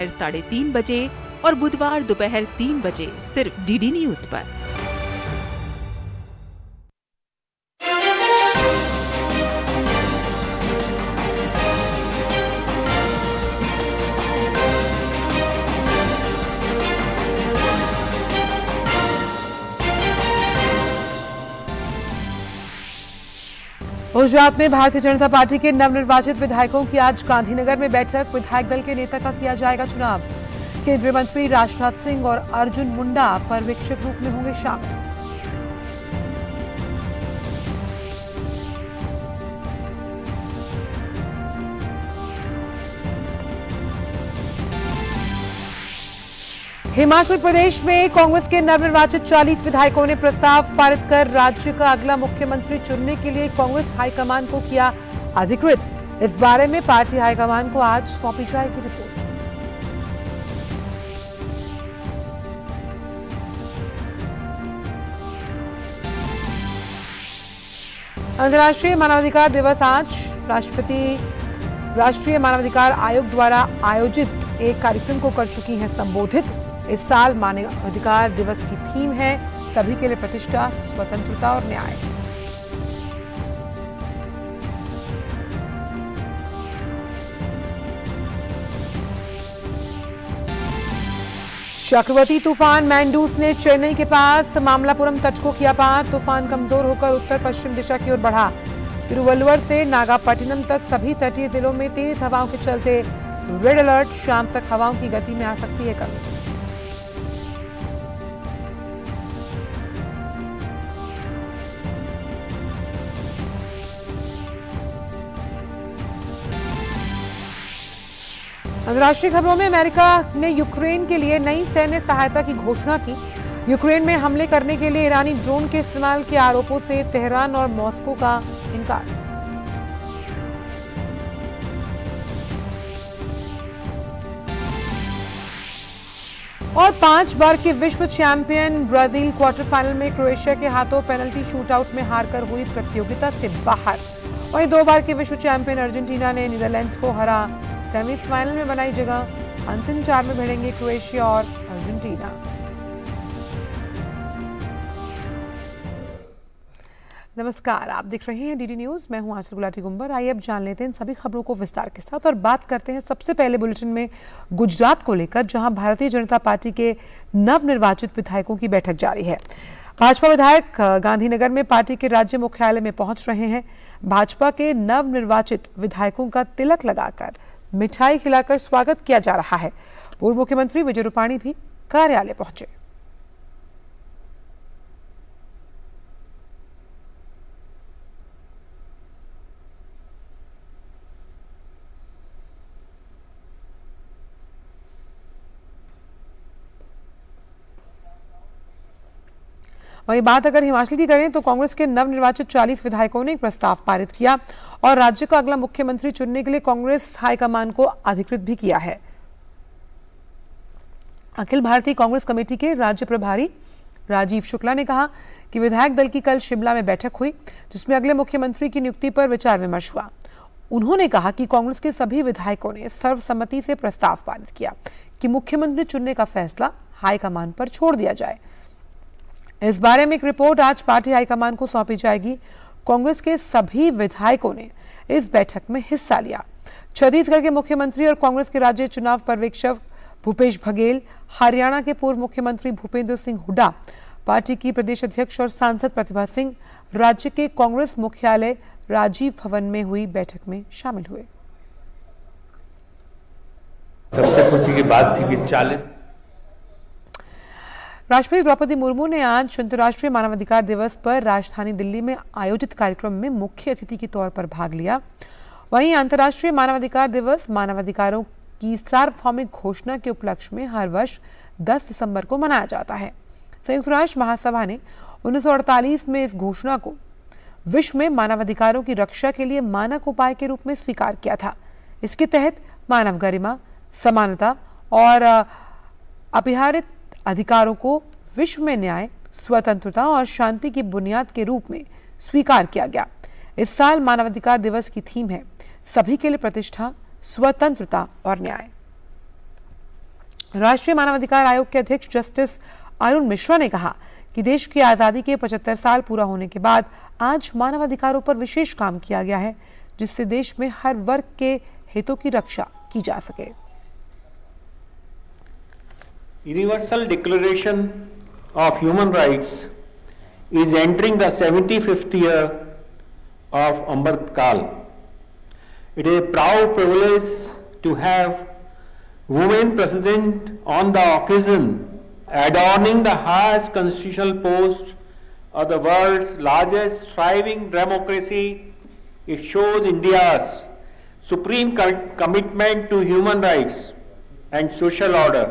3:30 बजे और बुधवार दोपहर 3 बजे सिर्फ डीडी न्यूज पर। गुजरात में भारतीय जनता पार्टी के नवनिर्वाचित विधायकों की आज गांधीनगर में बैठक। विधायक दल के नेता का किया जाएगा चुनाव। केंद्रीय मंत्री राजनाथ सिंह और अर्जुन मुंडा पर्यवेक्षक रूप में होंगे शामिल। हिमाचल प्रदेश में कांग्रेस के नवनिर्वाचित 40 विधायकों ने प्रस्ताव पारित कर राज्य का अगला मुख्यमंत्री चुनने के लिए कांग्रेस हाईकमान को किया अधिकृत। इस बारे में पार्टी हाईकमान को आज सौंपी जाएगी रिपोर्ट। अंतर्राष्ट्रीय मानवाधिकार दिवस आज राष्ट्रीय मानवाधिकार आयोग द्वारा आयोजित एक कार्यक्रम को कर चुकी हैं संबोधित। इस साल मानवाधिकार दिवस की थीम है सभी के लिए प्रतिष्ठा, स्वतंत्रता और न्याय। चक्रवाती तूफान मैंडूस ने चेन्नई के पास मामलापुरम तट को किया पार। तूफान कमजोर होकर उत्तर पश्चिम दिशा की ओर बढ़ा। तिरुवल्लुवर से नागापट्टिनम तक सभी तटीय जिलों में तेज हवाओं के चलते रेड अलर्ट। शाम तक हवाओं की गति में आ सकती है कमी। अंतर्राष्ट्रीय खबरों में अमेरिका ने यूक्रेन के लिए नई सैन्य सहायता की घोषणा की। यूक्रेन में हमले करने के लिए ईरानी ड्रोन के इस्तेमाल के आरोपों से तेहरान और मॉस्को का इनकार। और 5 बार के विश्व चैंपियन ब्राजील क्वार्टर फाइनल में क्रोएशिया के हाथों पेनल्टी शूटआउट में हारकर हुई प्रतियोगिता से बाहर। वहीं 2 बार के विश्व चैंपियन अर्जेंटीना ने नीदरलैंड्स को हरा सेमीफाइनल में बनाई जगह। अंतिम 4 में भिड़ेंगे क्रोएशिया और अर्जेंटीना। नमस्कार, आप देख रहे हैं डीडी न्यूज। मैं हूं आंचल गुलाटी गुंबर। आइए अब जान लेते हैं इन सभी खबरों को विस्तार के साथ और बात करते हैं सबसे पहले बुलेटिन में गुजरात को लेकर, जहां भारतीय जनता पार्टी के नवनिर्वाचित विधायकों की बैठक जारी है। भाजपा विधायक गांधीनगर में पार्टी के राज्य मुख्यालय में पहुंच रहे हैं। भाजपा के नवनिर्वाचित विधायकों का तिलक लगाकर मिठाई खिलाकर स्वागत किया जा रहा है। पूर्व मुख्यमंत्री विजय रूपाणी भी कार्यालय पहुंचे। वहीं बात अगर हिमाचल की करें तो कांग्रेस के नवनिर्वाचित 40 विधायकों ने एक प्रस्ताव पारित किया और राज्य का अगला मुख्यमंत्री चुनने के लिए कांग्रेस हाईकमान को अधिकृत भी किया है। अखिल भारतीय कांग्रेस कमेटी के राज्य प्रभारी राजीव शुक्ला ने कहा कि विधायक दल की कल शिमला में बैठक हुई, जिसमें अगले मुख्यमंत्री की नियुक्ति पर विचार विमर्श हुआ। उन्होंने कहा कि कांग्रेस के सभी विधायकों ने सर्वसम्मति से प्रस्ताव पारित किया कि मुख्यमंत्री चुनने का फैसला हाईकमान पर छोड़ दिया जाए। इस बारे में एक रिपोर्ट आज पार्टी हाईकमान को सौंपी जाएगी। कांग्रेस के सभी विधायकों ने इस बैठक में हिस्सा लिया। छत्तीसगढ़ के मुख्यमंत्री और कांग्रेस के राज्य चुनाव पर्यवेक्षक भूपेश बघेल, हरियाणा के पूर्व मुख्यमंत्री भूपेंद्र सिंह हुड्डा, पार्टी की प्रदेश अध्यक्ष और सांसद प्रतिभा सिंह राज्य के कांग्रेस मुख्यालय राजीव भवन में हुई बैठक में शामिल हुए। सबसे खुशी की बात थी कि 40 राष्ट्रपति द्रौपदी मुर्मू ने आज अंतर्राष्ट्रीय मानवाधिकार दिवस पर राजधानी दिल्ली में आयोजित कार्यक्रम में मुख्य अतिथि के तौर पर भाग लिया। वहीं अंतर्राष्ट्रीय मानवाधिकार दिवस मानवाधिकारों की सार्वभौमिक घोषणा के उपलक्ष्य में हर वर्ष 10 दिसंबर को मनाया जाता है। संयुक्त राष्ट्र महासभा ने 1948 में इस घोषणा को विश्व में मानवाधिकारों की रक्षा के लिए मानक उपाय के रूप में स्वीकार किया था। इसके तहत मानव गरिमा, समानता और अपरिहार्य अधिकारों को विश्व में न्याय, स्वतंत्रता और शांति की बुनियाद के रूप में स्वीकार किया गया। इस साल मानवाधिकार दिवस की थीम है सभी के लिए प्रतिष्ठा, स्वतंत्रता और न्याय। राष्ट्रीय मानवाधिकार आयोग के अध्यक्ष जस्टिस अरुण मिश्रा ने कहा कि देश की आजादी के 75 साल पूरा होने के बाद आज मानवाधिकारों पर विशेष काम किया गया है, जिससे देश में हर वर्ग के हितों की रक्षा की जा सके। Universal Declaration of Human Rights is entering the 75th year of Amrit Kaal. It is a proud privilege to have women present on the occasion, adorning the highest constitutional post of the world's largest thriving democracy. It shows India's supreme commitment to human rights and social order,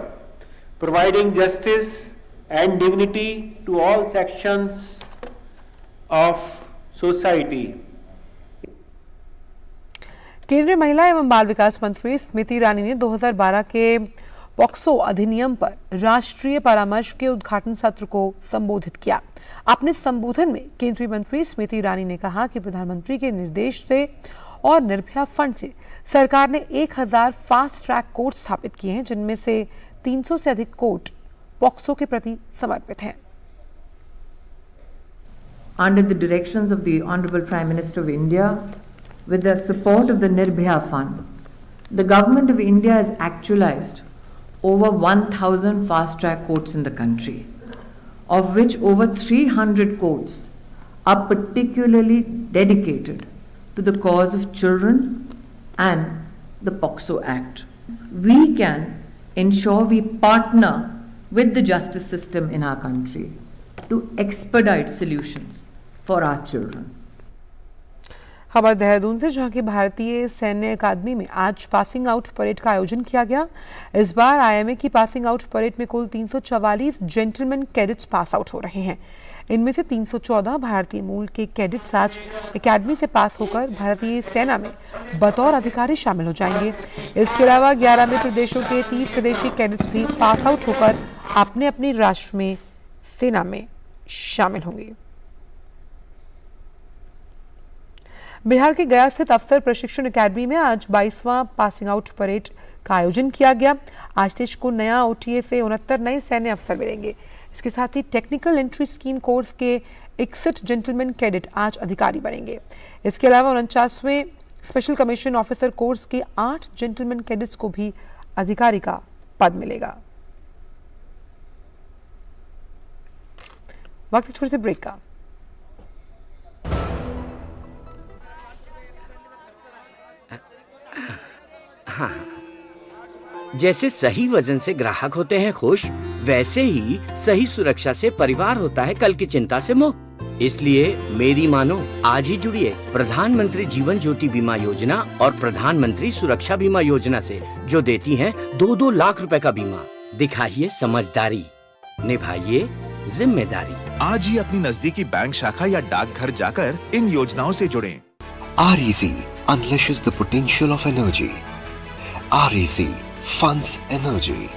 providing justice and dignity to all sections of society. केंद्रीय महिला एवं बाल विकास मंत्री स्मृति ईरानी ने 2012 के POCSO अधिनियम पर राष्ट्रीय परामर्श के उद्घाटन सत्र को संबोधित किया। अपने संबोधन में केंद्रीय मंत्री स्मृति ईरानी ने कहा कि प्रधानमंत्री के निर्देश से और निर्भया फंड से सरकार ने 1000 फास्ट ट्रैक कोर्ट स्थापित किए हैं, जिनमें से 300 से अधिक कोर्ट पॉक्सो के प्रति समर्पित हैं। Under the directions of the Honorable Prime Minister of India, with the support of the Nirbhaya Fund, the Government of India has actualized over 1,000 fast-track courts in the country, of which over 300 courts are particularly dedicated to the cause of children and the POCSO Act. We can ensure we partner with the justice system in our country to expedite solutions for our children. खबर देहरादून से, जहां की भारतीय सैन्य अकादमी में आज passing out parade का आयोजन किया गया। इस बार आईएमए की पासिंग आउट परेड में कुल 344 जेंटलमैन कैडेट्स पास आउट हो रहे हैं। इनमें से 314 भारतीय मूल के कैडेट्स आज अकादमी से पास होकर भारतीय सेना में बतौर अधिकारी शामिल हो जाएंगे। इसके अलावा 11 मित्र देशों के 30 विदेशी कैडेट्स भी पास आउट होकर अपने अपने राष्ट्र में सेना में शामिल होंगे। बिहार के गया स्थित अफसर प्रशिक्षण अकादमी में आज 22वां पासिंग आउट परेड का आयोजन किया गया। आज देश को नया ओटीए से 69 नए सैन्य अफसर मिलेंगे। इसके साथ ही टेक्निकल एंट्री स्कीम कोर्स के 61 जेंटलमैन कैडेट आज अधिकारी बनेंगे। इसके अलावा 49वें स्पेशल कमीशन ऑफिसर कोर्स के 8 जेंटलमैन कैडेट्स को भी अधिकारी का पद मिलेगा। वक्त छोटे से ब्रेक का। हाँ, जैसे सही वजन से ग्राहक होते हैं खुश, वैसे ही सही सुरक्षा से परिवार होता है कल की चिंता से मुक्त। इसलिए मेरी मानो, आज ही जुड़िए प्रधानमंत्री जीवन ज्योति बीमा योजना और प्रधानमंत्री सुरक्षा बीमा योजना से, जो देती हैं 2-2 लाख रुपए का बीमा। दिखाइए समझदारी, निभाइए जिम्मेदारी। आज ही अपनी नजदीकी बैंक शाखा या डाकघर जाकर इन योजनाओं से जुड़ें। REC unleashes the potential of energy. REC funds energy.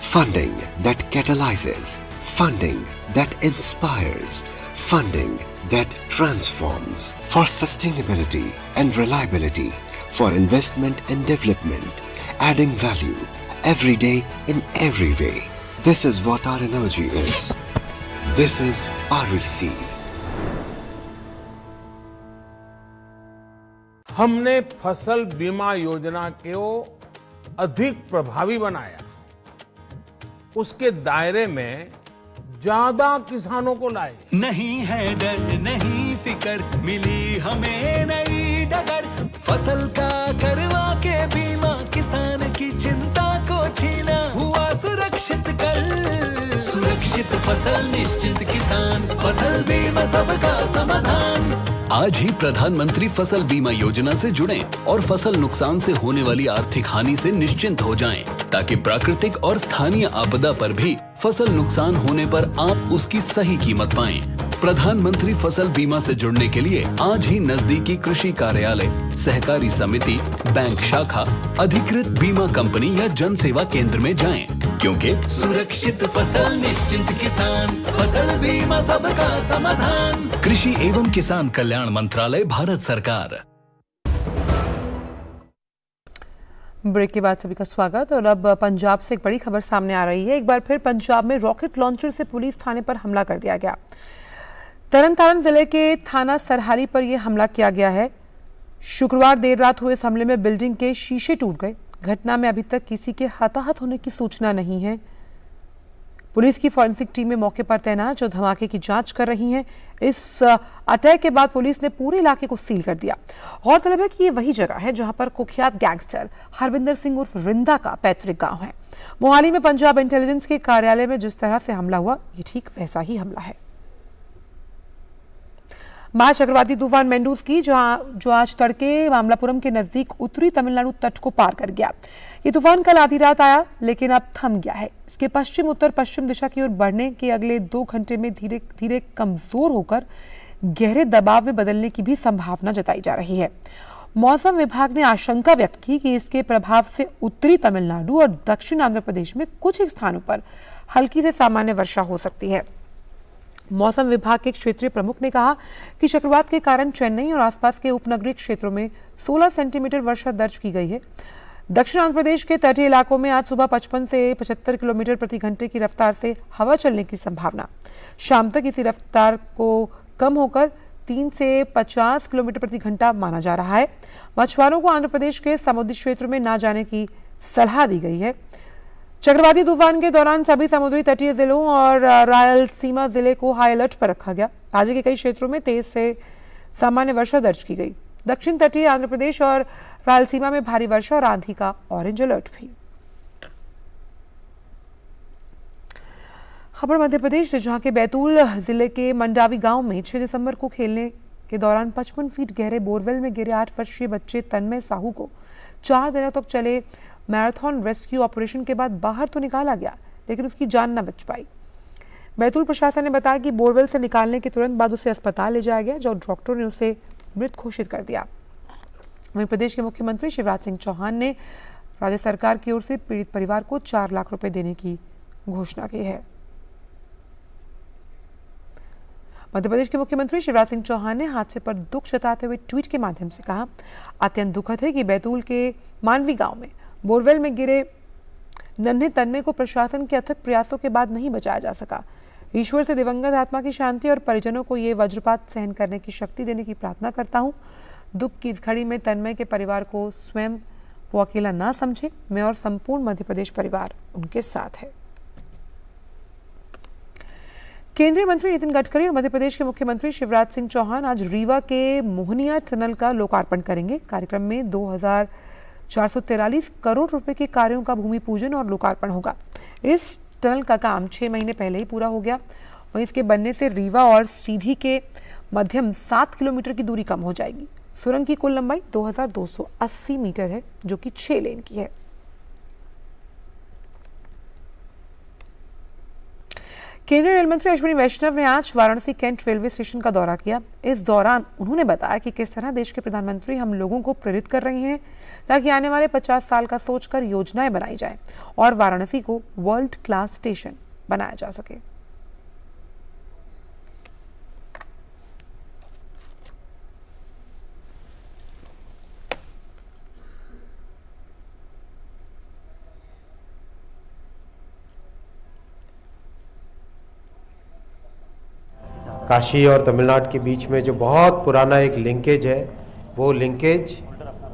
Funding that catalyzes. Funding that inspires. Funding that transforms. For sustainability and reliability. For investment and development. Adding value every day in every way. This is what our energy is. This is REC. हमने फसल बीमा योजना को अधिक प्रभावी बनाया, उसके दायरे में ज्यादा किसानों को लाए। नहीं है डर, नहीं फिकर, मिली हमें नई डगर। फसल का करवा के बीमा, किसान की चिंता को छीना। हुआ सुरक्षित कल, सुरक्षित फसल निश्चित किसान। फसल बीमा सबका समाधान। आज ही प्रधानमंत्री फसल बीमा योजना से जुड़ें और फसल नुकसान से होने वाली आर्थिक हानि से निश्चिंत हो जाएं, ताकि प्राकृतिक और स्थानीय आपदा पर भी फसल नुकसान होने पर आप उसकी सही कीमत पाएं। प्रधानमंत्री फसल बीमा से जुड़ने के लिए आज ही नजदीकी कृषि कार्यालय, सहकारी समिति, बैंक शाखा, अधिकृत बीमा कंपनी या जन सेवा केंद्र में जाएं, क्योंकि सुरक्षित फसल निश्चिंत किसान। फसल बीमा सबका समाधान। कृषि एवं किसान कल्याण मंत्रालय, भारत सरकार। ब्रेक के बाद सभी का स्वागत। और अब पंजाब से एक बड़ी खबर सामने आ रही है। एक बार फिर पंजाब में रॉकेट लॉन्चर से पुलिस थाने पर हमला कर दिया गया। तरनतारन जिले के थाना सरहारी पर यह हमला किया गया है। शुक्रवार देर रात हुए इस हमले में बिल्डिंग के शीशे टूट गए। घटना में अभी तक किसी के हताहत होने की सूचना नहीं है। पुलिस की फॉरेंसिक टीमें मौके पर तैनात जो धमाके की जांच कर रही हैं। इस अटैक के बाद पुलिस ने पूरे इलाके को सील कर दिया। गौरतलब है कि ये वही जगह है जहां पर कुख्यात गैंगस्टर हरविंदर सिंह उर्फ रिंदा का पैतृक गांव है। मोहाली में पंजाब इंटेलिजेंस के कार्यालय में जिस तरह से हमला हुआ, ये ठीक वैसा ही हमला है। महाचक्रवाती तूफान मेंडूस की जो आज तड़के मामलापुरम के नजदीक उत्तरी तमिलनाडु तट को पार कर गया। ये तूफान कल आधी रात आया लेकिन अब थम गया है। इसके पश्चिम उत्तर पश्चिम दिशा की ओर बढ़ने के अगले 2 घंटे में धीरे धीरे कमजोर होकर गहरे दबाव में बदलने की भी संभावना जताई जा रही है। मौसम विभाग ने आशंका व्यक्त की कि इसके प्रभाव से उत्तरी तमिलनाडु और दक्षिण आंध्र प्रदेश में कुछ स्थानों पर हल्की से सामान्य वर्षा हो सकती है। मौसम विभाग के क्षेत्रीय प्रमुख ने कहा कि चक्रवात के कारण चेन्नई और आसपास के उपनगरीय क्षेत्रों में 16 सेंटीमीटर वर्षा दर्ज की गई है। दक्षिण आंध्र प्रदेश के तटीय इलाकों में आज सुबह 55 से 75 किलोमीटर प्रति घंटे की रफ्तार से हवा चलने की संभावना। शाम तक इसी रफ्तार को कम होकर 3 से 50 किलोमीटर प्रति घंटा माना जा रहा है। मछुआरों को आंध्र प्रदेश के समुद्री क्षेत्र में न जाने की सलाह दी गई है। चक्रवाती तूफान के दौरान सभी समुद्री तटीय जिलों और रायलसीमा जिले को हाई अलर्ट पर रखा गया। राज्य के कई क्षेत्रों में तेज से सामान्य वर्षा दर्ज की गई। दक्षिण तटीय आंध्र प्रदेश और रायलसीमा में भारी वर्षा और आंधी का ऑरेंज अलर्ट भी। खबर मध्य प्रदेश से, जहां के बैतूल जिले के मंडावी गांव में 6 दिसंबर को खेलने के दौरान 55 फीट गहरे बोरवेल में गिरे 8 वर्षीय बच्चे तन्मय साहू को 4 दिनों तक चले मैराथन रेस्क्यू ऑपरेशन के बाद बाहर तो निकाला गया लेकिन उसकी जान न बच पाई। बैतूल प्रशासन ने बताया कि बोरवेल से निकालने के तुरंत बाद उसे अस्पताल ले जाया गया, जो डॉक्टरों ने उसे मृत घोषित कर दिया। वहीं प्रदेश के मुख्यमंत्री शिवराज सिंह चौहान ने राज्य सरकार की ओर से पीड़ित परिवार को 4 लाख रुपए देने की घोषणा की है। मध्य प्रदेश के मुख्यमंत्री शिवराज सिंह चौहान ने हादसे पर दुख जताते हुए ट्वीट के माध्यम से कहा, अत्यंत दुखद है कि बैतूल के मानवी गांव में बोरवेल में गिरे नन्हे तन्मय को प्रशासन के अथक प्रयासों के बाद नहीं बचाया जा सका। ईश्वर से दिवंगत आत्मा की शांति और परिजनों को ये वज्रपात सहन करने की शक्ति देने की प्रार्थना करता हूँ। दुख की इस घड़ी में तन्मय के परिवार को स्वयं वो अकेला ना समझे। मैं और संपूर्ण मध्य प्रदेश परिवार उनके साथ है। केंद्रीय मंत्री नितिन गडकरी और मध्य प्रदेश के मुख्यमंत्री शिवराज सिंह चौहान आज रीवा के मोहनिया टनल का लोकार्पण करेंगे। कार्यक्रम में 2443 करोड़ रुपए के कार्यों का भूमि पूजन और लोकार्पण होगा। इस टनल का काम 6 महीने पहले ही पूरा हो गया। वहीं इसके बनने से रीवा और सीधी के मध्यम 7 किलोमीटर की दूरी कम हो जाएगी। सुरंग की कुल लंबाई 2280 मीटर है, जो कि 6 लेन की है। केंद्रीय रेल मंत्री अश्विनी वैष्णव ने आज वाराणसी कैंट रेलवे स्टेशन का दौरा किया। इस दौरान उन्होंने बताया कि किस तरह देश के प्रधानमंत्री हम लोगों को प्रेरित कर रहे हैं ताकि आने वाले 50 साल का सोचकर योजनाएं बनाई जाएं और वाराणसी को वर्ल्ड क्लास स्टेशन बनाया जा सके। काशी और तमिलनाडु के बीच में जो बहुत पुराना एक लिंकेज है, वो लिंकेज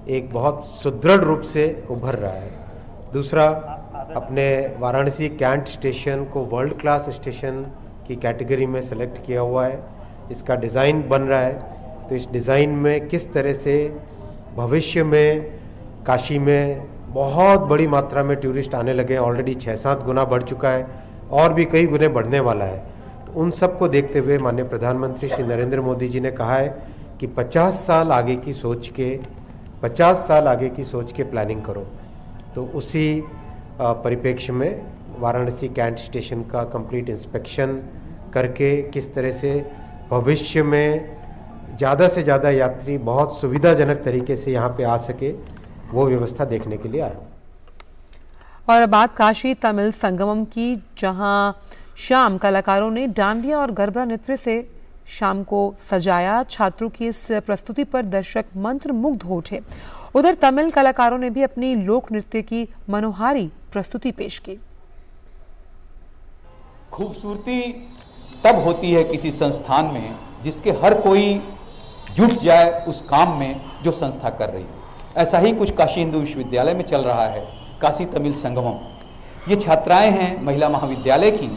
एक बहुत सुदृढ़ रूप से उभर रहा है। दूसरा, अपने वाराणसी कैंट स्टेशन को वर्ल्ड क्लास स्टेशन की कैटेगरी में सेलेक्ट किया हुआ है। इसका डिज़ाइन बन रहा है, तो इस डिज़ाइन में किस तरह से भविष्य में काशी में बहुत बड़ी मात्रा में टूरिस्ट आने लगे हैं। ऑलरेडी 6-7 गुना बढ़ चुका है और भी कई गुने बढ़ने वाला है। उन सब को देखते हुए माननीय प्रधानमंत्री श्री नरेंद्र मोदी जी ने कहा है कि 50 साल आगे की सोच के प्लानिंग करो। तो उसी परिप्रेक्ष्य में वाराणसी कैंट स्टेशन का कंप्लीट इंस्पेक्शन करके किस तरह से भविष्य में ज़्यादा से ज़्यादा यात्री बहुत सुविधाजनक तरीके से यहाँ पे आ सके, वो व्यवस्था देखने के लिए आया। और बात काशी तमिल संगमम की, जहां शाम कलाकारों ने डांडिया और गरबा नृत्य से शाम को सजाया। छात्रों की इस प्रस्तुति पर दर्शक मंत्र मुग्ध हो उठे। उधर तमिल कलाकारों ने भी अपनी लोक नृत्य की मनोहारी प्रस्तुति पेश की। खूबसूरती तब होती है किसी संस्थान में जिसके हर कोई जुट जाए उस काम में जो संस्था कर रही है। ऐसा ही कुछ काशी हिंदू विश्वविद्यालय में चल रहा है, काशी तमिल संगमम। ये छात्राएं हैं महिला महाविद्यालय की,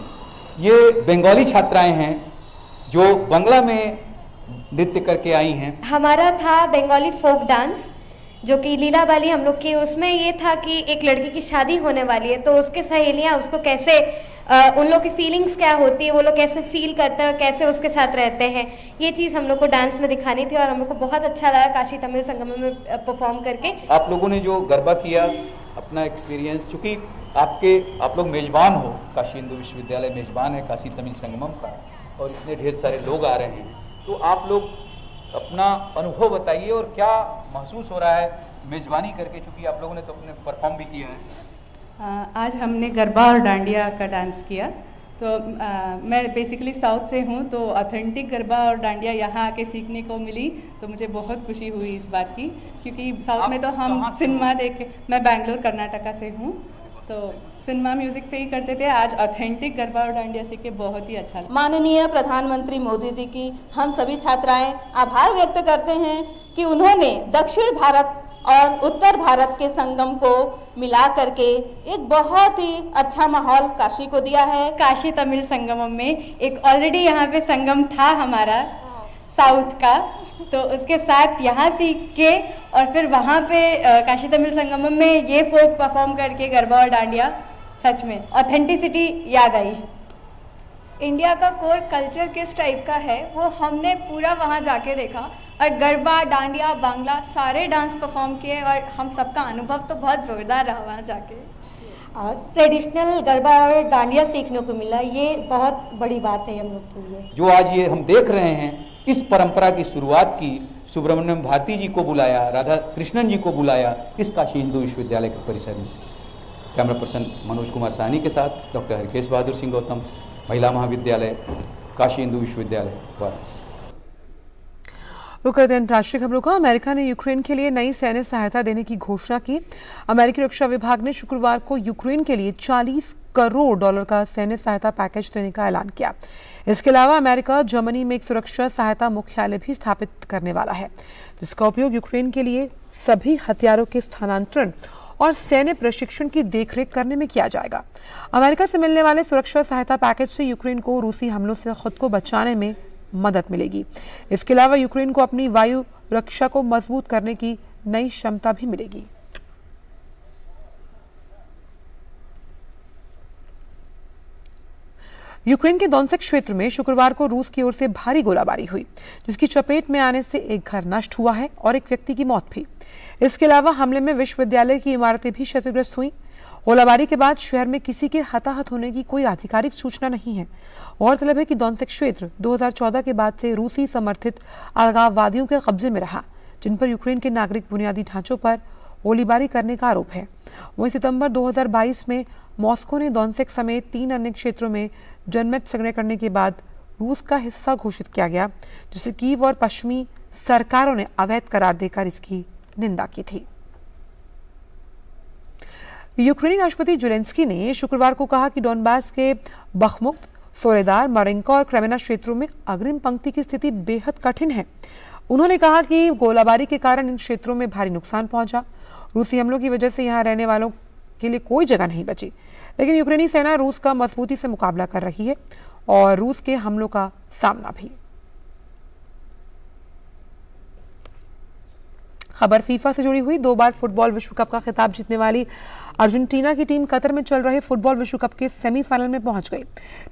ये बंगाली छात्राएं हैं जो बांग्ला में नृत्य करके आई हैं। हमारा था बंगाली फोक डांस जो कि लीला बाली हम लोग की, उसमें ये था कि एक लड़की की शादी होने वाली है तो उसके सहेलियां उसको कैसे उन लोग की फीलिंग्स क्या होती है, वो लोग कैसे फील करते हैं और कैसे उसके साथ रहते हैं, ये चीज़ हम लोग को डांस में दिखानी थी और हम लोग को बहुत अच्छा लगा काशी तमिल संगम में परफॉर्म करके। आप लोगों ने जो गरबा किया, अपना एक्सपीरियंस, चूँकि आप लोग मेजबान हो, काशी हिंदू विश्वविद्यालय मेजबान है काशी तमिल संगमम का और इतने ढेर सारे लोग आ रहे हैं, तो आप लोग अपना अनुभव बताइए और क्या महसूस हो रहा है मेज़बानी करके, चूँकि आप लोगों ने तो अपने परफॉर्म भी किया है। आज हमने गरबा और डांडिया का डांस किया। तो मैं बेसिकली साउथ से हूँ, तो ऑथेंटिक गरबा और डांडिया यहाँ आके सीखने को मिली, तो मुझे बहुत खुशी हुई इस बात की, क्योंकि साउथ में तो हम सिनेमा देखे, मैं बेंगलोर कर्नाटका से हूँ, तो सिनेमा म्यूजिक पे ही करते थे। आज ऑथेंटिक गरबा और डांडिया सीख के बहुत ही अच्छा लगा। माननीय प्रधानमंत्री मोदी जी की हम सभी छात्राएं आभार व्यक्त करते हैं कि उन्होंने दक्षिण भारत और उत्तर भारत के संगम को मिला करके एक बहुत ही अच्छा माहौल काशी को दिया है। काशी तमिल संगमम में एक ऑलरेडी यहाँ पे संगम था हमारा साउथ का, तो उसके साथ यहाँ सीख के और फिर वहाँ पे काशी तमिल संगमम में ये फोक परफॉर्म करके गरबा और डांडिया, सच में ऑथेंटिसिटी याद आई। इंडिया का कोर कल्चर किस टाइप का है वो हमने पूरा वहाँ जाके देखा और गरबा, डांडिया, बांग्ला सारे डांस परफॉर्म किए और हम सबका अनुभव तो बहुत ज़ोरदार रहा वहाँ जाके। और ट्रेडिशनल गरबा और डांडिया सीखने को मिला, ये बहुत बड़ी बात है हम लोग के लिए। जो आज ये हम देख रहे हैं, इस परंपरा की शुरुआत की सुब्रमण्यम भारती जी को बुलाया, राधा कृष्णन जी को बुलाया इस काशी हिंदू विश्वविद्यालय के परिसर में। कैमरा पर्सन मनोज कुमार साहनी के साथ डॉक्टर हरकेश बहादुर सिंह गौतम, महिला महाविद्यालय, काशी हिंदू विश्वविद्यालय, वाराणसी। रुक करते हैं अंतर्राष्ट्रीय खबरों का। अमेरिका ने यूक्रेन के लिए नई सैन्य सहायता देने की घोषणा की। अमेरिकी रक्षा विभाग ने शुक्रवार को यूक्रेन के लिए $40 करोड़ का सैन्य सहायता पैकेज देने का ऐलान किया। इसके अलावा अमेरिका जर्मनी में एक सुरक्षा सहायता मुख्यालय भी स्थापित करने वाला है, जिसका उपयोग यूक्रेन के लिए सभी हथियारों के स्थानांतरण और सैन्य प्रशिक्षण की देखरेख करने में किया जाएगा। अमेरिका से मिलने वाले सुरक्षा सहायता पैकेज से यूक्रेन को रूसी हमलों से खुद को बचाने में मदद मिलेगी। इसके अलावा यूक्रेन को अपनी वायु रक्षा को मजबूत करने की नई क्षमता भी मिलेगी। यूक्रेन के दोनेत्स्क क्षेत्र में शुक्रवार को रूस की ओर से भारी गोलाबारी हुई, जिसकी चपेट में आने से एक घर नष्ट हुआ है और एक व्यक्ति की मौत भी। इसके अलावा हमले में विश्वविद्यालय की इमारतें भी क्षतिग्रस्त हुई। गोलाबारी के बाद शहर में किसी के हताहत होने की कोई आधिकारिक सूचना नहीं है। गौरतलब है कि दोनेत्स्क क्षेत्र 2014 के बाद से रूसी समर्थित अलगाववादियों के कब्जे में रहा, जिन पर यूक्रेन के नागरिक बुनियादी ढांचों पर गोलीबारी करने का आरोप है। वहीं सितंबर 2022 में मॉस्को ने दोनेत्स्क समेत 3 अन्य क्षेत्रों में जनमत संग्रह करने के बाद रूस का हिस्सा घोषित किया गया, जिसे कीव और पश्चिमी सरकारों ने अवैध करार देकर इसकी निंदा की थी। यूक्रेनी राष्ट्रपति ज़ेलेंस्की ने शुक्रवार को कहा कि डोनबास के बख्मुत, सोलेदार, मारिंका और क्रेमिना क्षेत्रों में अग्रिम पंक्ति की स्थिति बेहद कठिन है। उन्होंने कहा कि गोलाबारी के कारण इन क्षेत्रों में भारी नुकसान पहुंचा। रूसी हमलों की वजह से यहां रहने वालों के लिए कोई जगह नहीं बची, लेकिन यूक्रेनी सेना रूस का मजबूती से मुकाबला कर रही है और रूस के हमलों का सामना भी। खबर फीफा से जुड़ी हुई। 2 बार फुटबॉल विश्व कप का खिताब जीतने वाली अर्जेंटीना की टीम कतर में चल रहे फुटबॉल विश्व कप के सेमीफाइनल में पहुंच गई।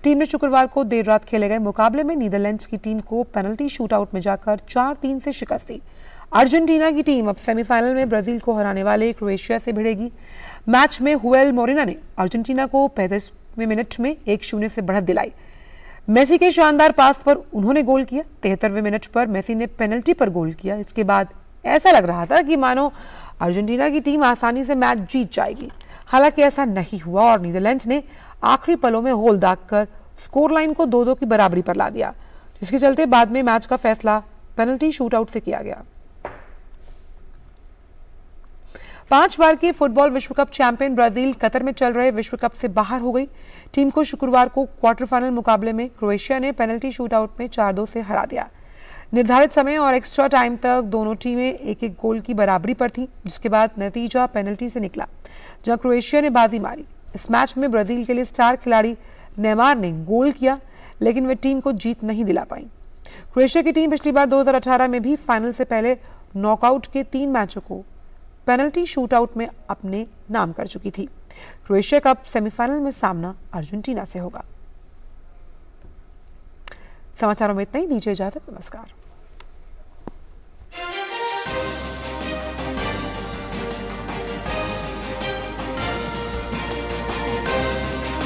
टीम ने शुक्रवार को देर रात खेले गए मुकाबले में नीदरलैंड्स की टीम को पेनल्टी शूटआउट में जाकर 4-3 से शिकस्त दी। अर्जेंटीना की टीम अब सेमीफाइनल में ब्राजील को हराने वाले क्रोएशिया से भिड़ेगी। मैच में हुएल मोरिना ने अर्जेंटीना को 35वें मिनट में 1-0 से बढ़त दिलाई। मेसी के शानदार पास पर उन्होंने गोल किया। 73वें मिनट पर मेसी ने पेनल्टी पर गोल किया। इसके बाद ऐसा लग रहा था कि मानो अर्जेंटीना की टीम आसानी से मैच जीत जाएगी। हालांकि ऐसा नहीं हुआ और नीदरलैंड्स ने आखिरी पलों में गोल दागकर स्कोर लाइन को 2-2 की बराबरी पर ला दिया, जिसके चलते बाद में मैच का फैसला पेनल्टी शूटआउट से किया गया। 5 बार की फुटबॉल विश्व कप चैंपियन ब्राजील कतर में चल रहे विश्व कप से बाहर हो गई। टीम को शुक्रवार को क्वार्टर फाइनल मुकाबले में क्रोएशिया ने पेनल्टी शूटआउट में 4-2 से हरा दिया। निर्धारित समय और एक्स्ट्रा टाइम तक दोनों टीमें एक गोल की बराबरी पर थीं, जिसके बाद नतीजा पेनल्टी से निकला, जहां क्रोएशिया ने बाजी मारी। इस मैच में ब्राजील के लिए स्टार खिलाड़ी नेमार ने गोल किया, लेकिन वे टीम को जीत नहीं दिला पाई। क्रोएशिया की टीम पिछली बार 2018 में भी फाइनल से पहले नॉकआउट के 3 मैचों को पेनल्टी शूटआउट में अपने नाम कर चुकी थी। क्रोएशिया का सेमीफाइनल में सामना अर्जेंटीना से होगा। समाचारों में इतना ही। दीजिए इजाजत। नमस्कार।